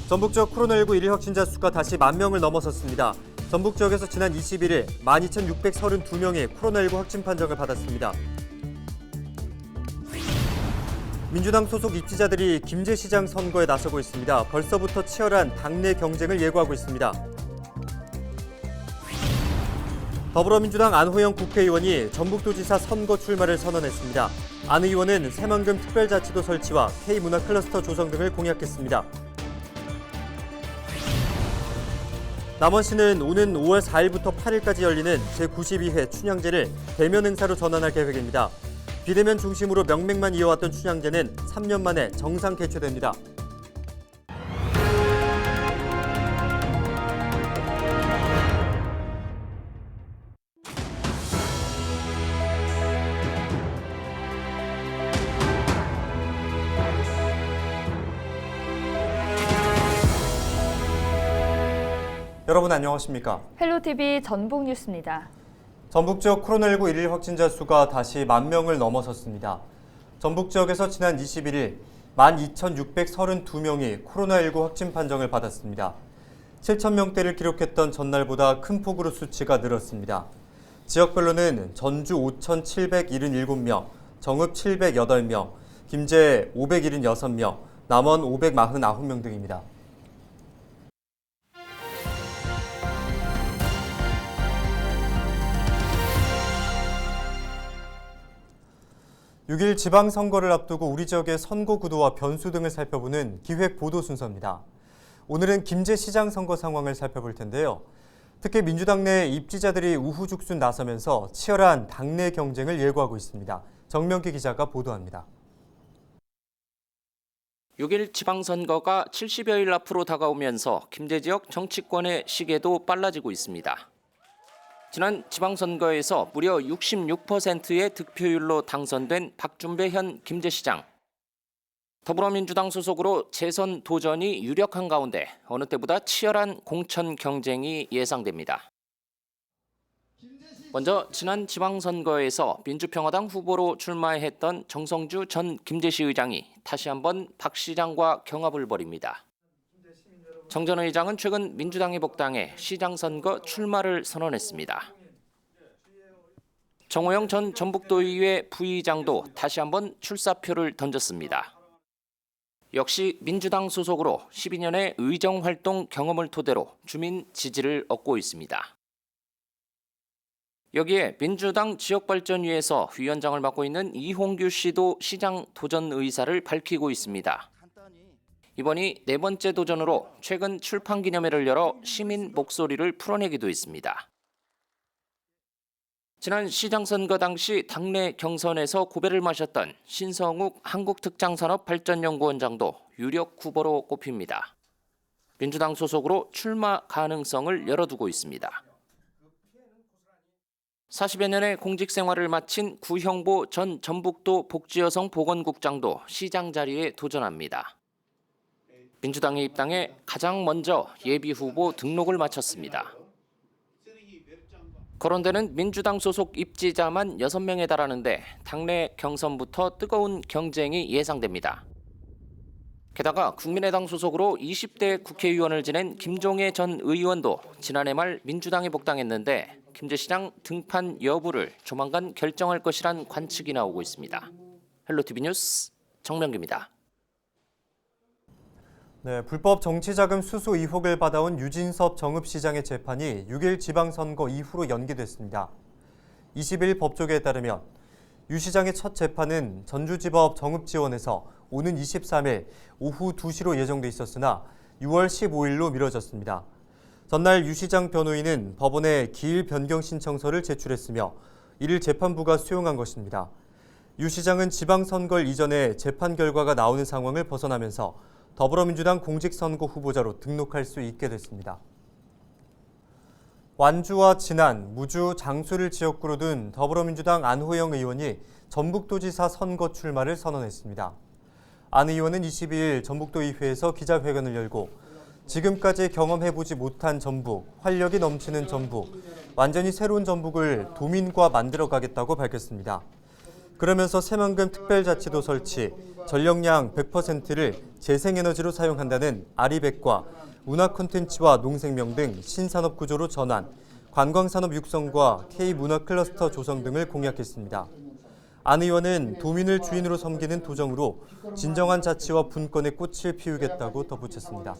전북 지역 코로나19 1일 확진자 수가 다시 10,000명을 넘어섰습니다. 전북 지역에서 지난 21일 12,632명이 코로나19 확진 판정을 받았습니다. 민주당 소속 입지자들이 김제시장 선거에 나서고 있습니다. 벌써부터 치열한 당내 경쟁을 예고하고 있습니다. 더불어민주당 안호영 국회의원이 전북도지사 선거 출마를 선언했습니다. 안 의원은 새만금 특별자치도 설치와 K문화클러스터 조성 등을 공약했습니다. 남원시는 오는 5월 4일부터 8일까지 열리는 제92회 춘향제를 대면 행사로 전환할 계획입니다. 비대면 중심으로 명맥만 이어왔던 춘향제는 3년 만에 정상 개최됩니다. 여러분 안녕하십니까? 헬로TV 전북뉴스입니다. 전북 지역 코로나19 1일 확진자 수가 다시 10,000명을 넘어섰습니다. 전북 지역에서 지난 21일 12,632명이 코로나19 확진 판정을 받았습니다. 7,000명대를 기록했던 전날보다 큰 폭으로 수치가 늘었습니다. 지역별로는 전주 5,777명, 정읍 708명, 김제 576명, 남원 549명 등입니다. 6일 지방선거를 앞두고 우리 지역의 선거 구도와 변수 등을 살펴보는 기획 보도 순서입니다. 오늘은 김제시장 선거 상황을 살펴볼 텐데요. 특히 민주당 내 입지자들이 우후죽순 나서면서 치열한 당내 경쟁을 예고하고 있습니다. 정명기 기자가 보도합니다. 6일 지방선거가 70여일 앞으로 다가오면서 김제 지역 정치권의 시계도 빨라지고 있습니다. 지난 지방선거에서 무려 66%의 득표율로 당선된 박준배 현 김제시장. 더불어민주당 소속으로 재선 도전이 유력한 가운데 어느 때보다 치열한 공천 경쟁이 예상됩니다. 먼저 지난 지방선거에서 민주평화당 후보로 출마했던 정성주 전 김제시 의장이 다시 한번 박 시장과 경합을 벌입니다. 정 전 의장은 최근 민주당에 복당해 시장 선거 출마를 선언했습니다. 정호영 전 전북도의회 부의장도 다시 한번 출사표를 던졌습니다. 역시 민주당 소속으로 12년의 의정활동 경험을 토대로 주민 지지를 얻고 있습니다. 여기에 민주당 지역발전위에서 위원장을 맡고 있는 이홍규 씨도 시장 도전 의사를 밝히고 있습니다. 이번이 네 번째 도전으로 최근 출판기념회를 열어 시민 목소리를 풀어내기도 했습니다. 지난 시장선거 당시 당내 경선에서 고배를 마셨던 신성욱 한국특장산업발전연구원장도 유력 후보로 꼽힙니다. 민주당 소속으로 출마 가능성을 열어두고 있습니다. 40여 년의 공직 생활을 마친 구형보 전 전북도 복지여성 보건국장도 시장 자리에 도전합니다. 민주당에 입당해 가장 먼저 예비후보 등록을 마쳤습니다. 거론되는 민주당 소속 입지자만 6명에 달하는데 당내 경선부터 뜨거운 경쟁이 예상됩니다. 게다가 국민의당 소속으로 20대 국회의원을 지낸 김종애 전 의원도 지난해 말 민주당에 복당했는데 김제시장 등판 여부를 조만간 결정할 것이란 관측이 나오고 있습니다. 헬로TV 뉴스 정명기입니다. 네, 불법 정치자금 수수 의혹을 받아온 유진섭 정읍시장의 재판이 6일 지방선거 이후로 연기됐습니다. 20일 법조계에 따르면 유 시장의 첫 재판은 전주지법 정읍지원에서 오는 23일 오후 2시로 예정돼 있었으나 6월 15일로 미뤄졌습니다. 전날 유 시장 변호인은 법원에 기일 변경 신청서를 제출했으며 이를 재판부가 수용한 것입니다. 유 시장은 지방선거 이전에 재판 결과가 나오는 상황을 벗어나면서 더불어민주당 공직선거 후보자로 등록할 수 있게 됐습니다. 완주와 진안, 무주, 장수를 지역구로 둔 더불어민주당 안호영 의원이 전북도지사 선거 출마를 선언했습니다. 안 의원은 22일 전북도의회에서 기자회견을 열고 지금까지 경험해보지 못한 전북, 활력이 넘치는 전북, 완전히 새로운 전북을 도민과 만들어가겠다고 밝혔습니다. 그러면서 새만금 특별자치도 설치, 전력량 100%를 재생에너지로 사용한다는 아리백과 문화 콘텐츠와 농생명 등 신산업 구조로 전환, 관광산업 육성과 K문화 클러스터 조성 등을 공약했습니다. 안 의원은 도민을 주인으로 섬기는 도정으로 진정한 자치와 분권의 꽃을 피우겠다고 덧붙였습니다.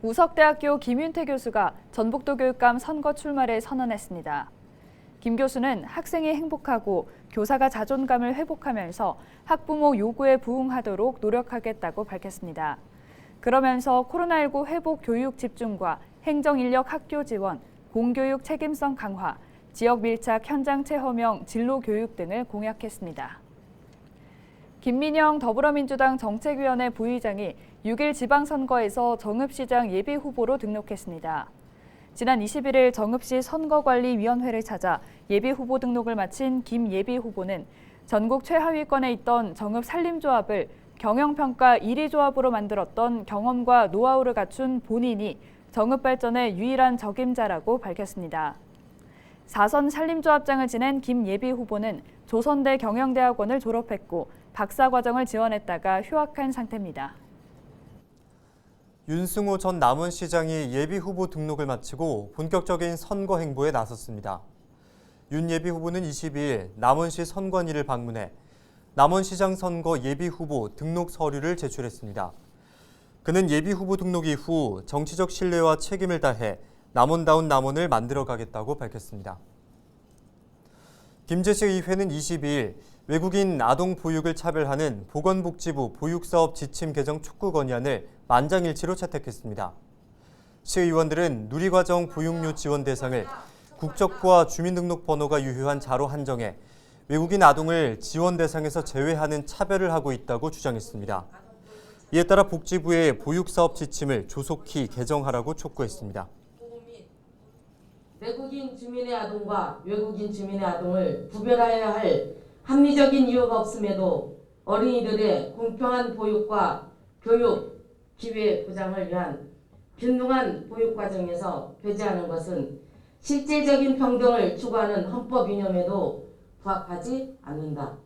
우석대학교 김윤태 교수가 전북도 교육감 선거 출마를 선언했습니다. 김 교수는 학생이 행복하고 교사가 자존감을 회복하면서 학부모 요구에 부응하도록 노력하겠다고 밝혔습니다. 그러면서 코로나19 회복 교육 집중과 행정인력 학교 지원, 공교육 책임성 강화, 지역 밀착 현장 체험형 진로 교육 등을 공약했습니다. 김민영 더불어민주당 정책위원회 부의장이 6일 지방선거에서 정읍시장 예비후보로 등록했습니다. 지난 21일 정읍시 선거관리위원회를 찾아 예비후보 등록을 마친 김 예비후보는 전국 최하위권에 있던 정읍 산림조합을 경영평가 1위 조합으로 만들었던 경험과 노하우를 갖춘 본인이 정읍 발전의 유일한 적임자라고 밝혔습니다. 4선 산림조합장을 지낸 김 예비후보는 조선대 경영대학원을 졸업했고 박사과정을 지원했다가 휴학한 상태입니다. 윤승호 전 남원시장이 예비후보 등록을 마치고 본격적인 선거 행보에 나섰습니다. 윤 예비후보는 22일 남원시 선관위를 방문해 남원시장 선거 예비후보 등록 서류를 제출했습니다. 그는 예비후보 등록 이후 정치적 신뢰와 책임을 다해 남원다운 남원을 만들어가겠다고 밝혔습니다. 김제시 의회는 22일 외국인 아동 보육을 차별하는 보건복지부 보육사업 지침 개정 촉구 건의안을 만장일치로 채택했습니다. 시의원들은 누리과정 보육료 지원 대상을 국적부와 주민등록번호가 유효한 자로 한정해 외국인 아동을 지원 대상에서 제외하는 차별을 하고 있다고 주장했습니다. 이에 따라 복지부의 보육사업 지침을 조속히 개정하라고 촉구했습니다. 내국인 주민의 아동과 외국인 주민의 아동을 구별하여야 할 합리적인 이유가 없음에도 어린이들의 공평한 보육과 교육 기회 보장을 위한 균등한 보육 과정에서 배제하는 것은 실질적인 평등을 추구하는 헌법 이념에도 부합하지 않는다.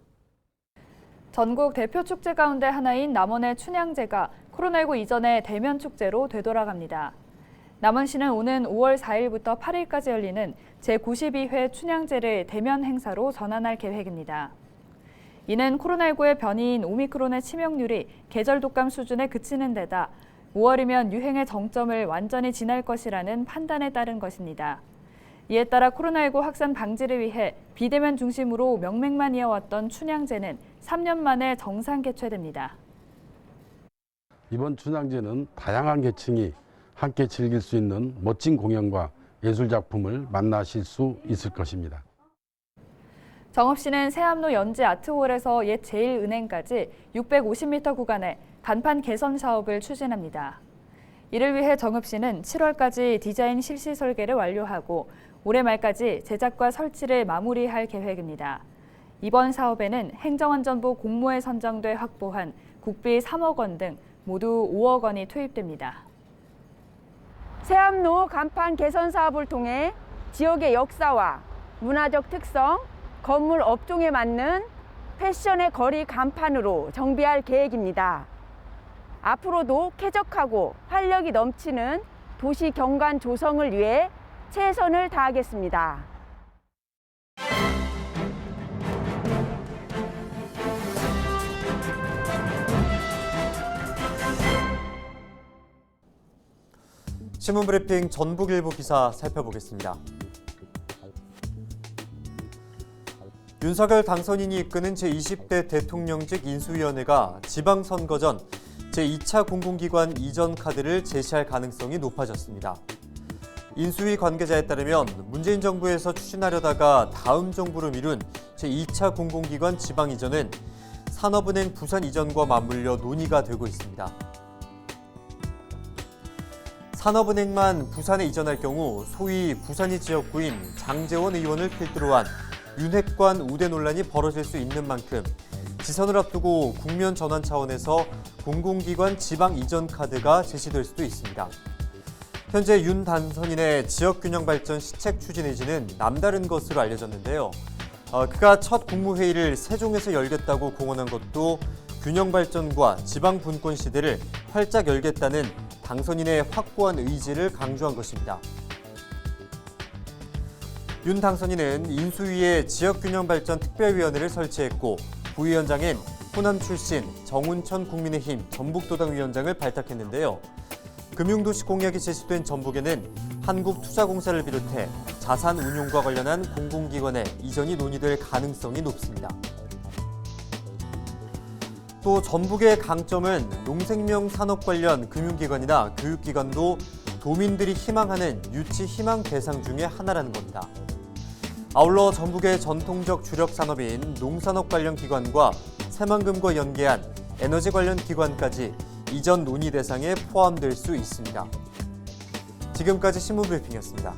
전국 대표 축제 가운데 하나인 남원의 춘향제가 코로나19 이전의 대면 축제로 되돌아갑니다. 남원시는 오는 5월 4일부터 8일까지 열리는 제92회 춘향제를 대면 행사로 전환할 계획입니다. 이는 코로나19의 변이인 오미크론의 치명률이 계절 독감 수준에 그치는 데다 5월이면 유행의 정점을 완전히 지날 것이라는 판단에 따른 것입니다. 이에 따라 코로나19 확산 방지를 위해 비대면 중심으로 명맥만 이어왔던 춘향제는 3년 만에 정상 개최됩니다. 이번 춘향제는 다양한 계층이 함께 즐길 수 있는 멋진 공연과 예술작품을 만나실 수 있을 것입니다. 정읍시는 세암로 연지 아트홀에서 옛 제1은행까지 650m 구간에 간판 개선 사업을 추진합니다. 이를 위해 정읍시는 7월까지 디자인 실시 설계를 완료하고 올해 말까지 제작과 설치를 마무리할 계획입니다. 이번 사업에는 행정안전부 공모에 선정돼 확보한 국비 3억 원 등 모두 5억 원이 투입됩니다. 세암로 간판 개선 사업을 통해 지역의 역사와 문화적 특성, 건물 업종에 맞는 패션의 거리 간판으로 정비할 계획입니다. 앞으로도 쾌적하고 활력이 넘치는 도시 경관 조성을 위해 최선을 다하겠습니다. 신문브리핑 전북일보 기사 살펴보겠습니다. 윤석열 당선인이 이끄는 제20대 대통령직 인수위원회가 지방선거 전 제2차 공공기관 이전 카드를 제시할 가능성이 높아졌습니다. 인수위 관계자에 따르면 문재인 정부에서 추진하려다가 다음 정부로 미룬 제2차 공공기관 지방 이전은 산업은행 부산 이전과 맞물려 논의가 되고 있습니다. 산업은행만 부산에 이전할 경우 소위 부산이 지역구인 장제원 의원을 필두로 한 윤핵관 우대 논란이 벌어질 수 있는 만큼 지선을 앞두고 국면 전환 차원에서 공공기관 지방 이전 카드가 제시될 수도 있습니다. 현재 윤 당선인의 지역균형 발전 시책 추진 의지는 남다른 것으로 알려졌는데요. 그가 첫 국무회의를 세종에서 열겠다고 공언한 것도 균형발전과 지방분권 시대를 활짝 열겠다는 당선인의 확고한 의지를 강조한 것입니다. 윤 당선인은 인수위에 지역균형발전 특별위원회를 설치했고 부위원장엔 호남 출신 정운천 국민의힘 전북도당 위원장을 발탁했는데요. 금융도시 공약이 제시된 전북에는 한국투자공사를 비롯해 자산 운용과 관련한 공공기관의 이전이 논의될 가능성이 높습니다. 또 전북의 강점은 농생명 산업 관련 금융기관이나 교육기관도 도민들이 희망하는 유치 희망 대상 중에 하나라는 겁니다. 아울러 전북의 전통적 주력 산업인 농산업 관련 기관과 새만금과 연계한 에너지 관련 기관까지 이전 논의 대상에 포함될 수 있습니다. 지금까지 신문브리핑이었습니다.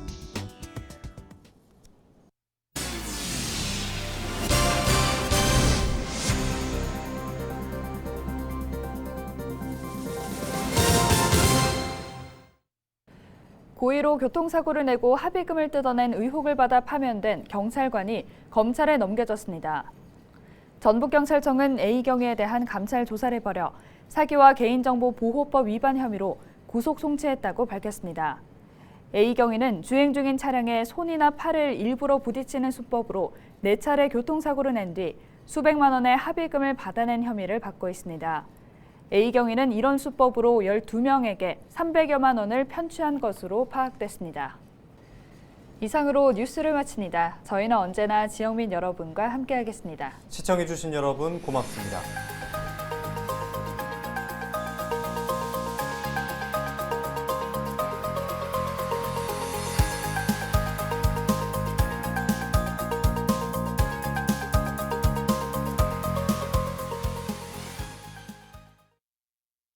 고의로 교통사고를 내고 합의금을 뜯어낸 의혹을 받아 파면된 경찰관이 검찰에 넘겨졌습니다. 전북경찰청은 A경위에 대한 감찰 조사를 벌여 사기와 개인정보보호법 위반 혐의로 구속 송치했다고 밝혔습니다. A경위는 주행 중인 차량에 손이나 팔을 일부러 부딪히는 수법으로 4차례 교통사고를 낸 뒤 수백만 원의 합의금을 받아낸 혐의를 받고 있습니다. A경위는 이런 수법으로 12명에게 300여만 원을 편취한 것으로 파악됐습니다. 이상으로 뉴스를 마칩니다. 저희는 언제나 지역민 여러분과 함께하겠습니다. 시청해주신 여러분 고맙습니다.